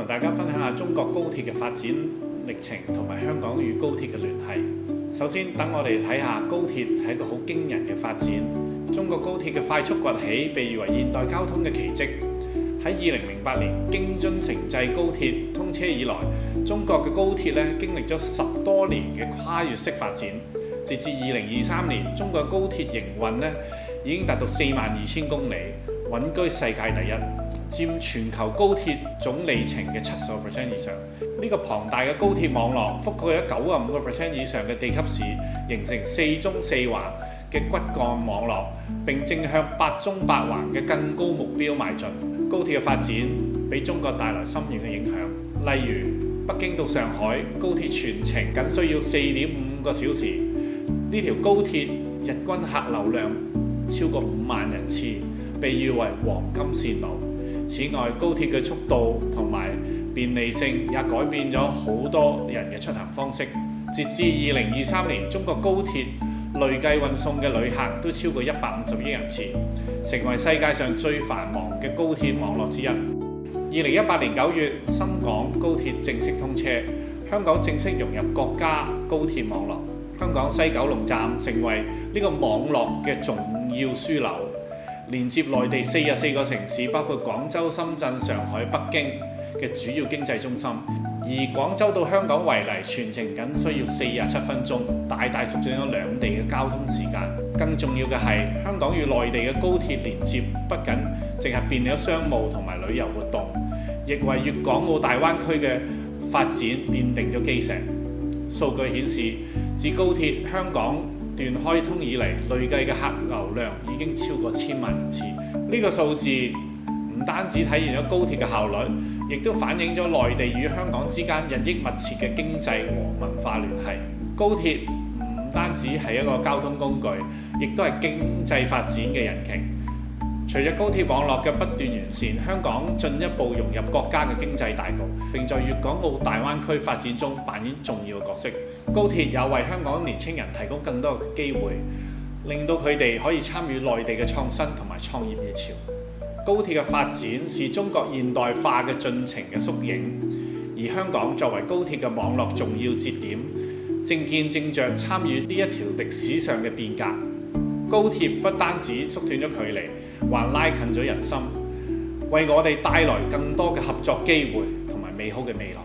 同大家分享下中國高鐵嘅發展歷程同埋香港與高鐵嘅聯繫。首先，等我哋睇下高鐵係一個好驚人嘅發展。中國高鐵嘅快速崛起，被譽為現代交通嘅奇蹟。喺2008年京津城際高鐵通車以來，中國嘅高鐵經歷咗10多年嘅跨越式發展。截至2023年，中國嘅高鐵營運已經達到42,000公里，穩居世界第一，佔全球高鐵總里程嘅70% 以上。呢個龐大嘅高鐵網絡覆蓋咗95% 以上嘅地級市，形成4縱4橫嘅骨幹網絡，並正向8縱8橫嘅更高目標邁進。高鐵嘅發展俾中國帶來深遠嘅影響，例如北京到上海高鐵全程僅需要4.5個小時，呢條高鐵日均客流量超過5萬人次，被譽為黃金線路。此外，高鐵嘅速度同埋便利性也改變咗好多人嘅出行方式。截至2023年，中國高鐵累計運送嘅旅客都超過150億人次，成為世界上最繁忙嘅高鐵網絡之一。2018年9月，深港高鐵正式通車，香港正式融入國家高鐵網絡。香港西九龍站成為呢個網絡嘅重要樞紐，連接內地44個城市，包括廣州、深圳、上海、北京嘅主要經濟中心。而廣州到香港為例，全程僅需要47分鐘，大大縮短咗兩地嘅交通時間。更重要嘅係，香港與內地嘅高鐵連接不僅淨係便利咗商務同埋旅遊活動，亦為粵港澳大灣區嘅發展奠定咗基石。數據顯示，自高鐵香港段開通以嚟，累計嘅客流量已經超過1000萬人次。呢個數字唔單止體現咗高鐵嘅效率，亦都反映咗內地與香港之間日益密切嘅經濟和文化聯繫。高鐵唔單止係一個交通工具，亦都係經濟發展嘅引擎。隨着高鐵網絡嘅不斷完善，香港進一步融入國家嘅經濟大局，並在粵港澳大灣區發展中扮演重要嘅角色。高鐵也為香港年輕人提供更多嘅機會，令到佢哋可以參與內地嘅創新同埋創業熱潮。高鐵嘅發展是中國現代化嘅進程嘅縮影，而香港作為高鐵嘅網絡重要節點，正見正着參與呢一條歷史上嘅變革。高鐵不單止縮短咗距離，還拉近咗人心，為我哋帶來更多嘅合作機會同埋美好嘅未來。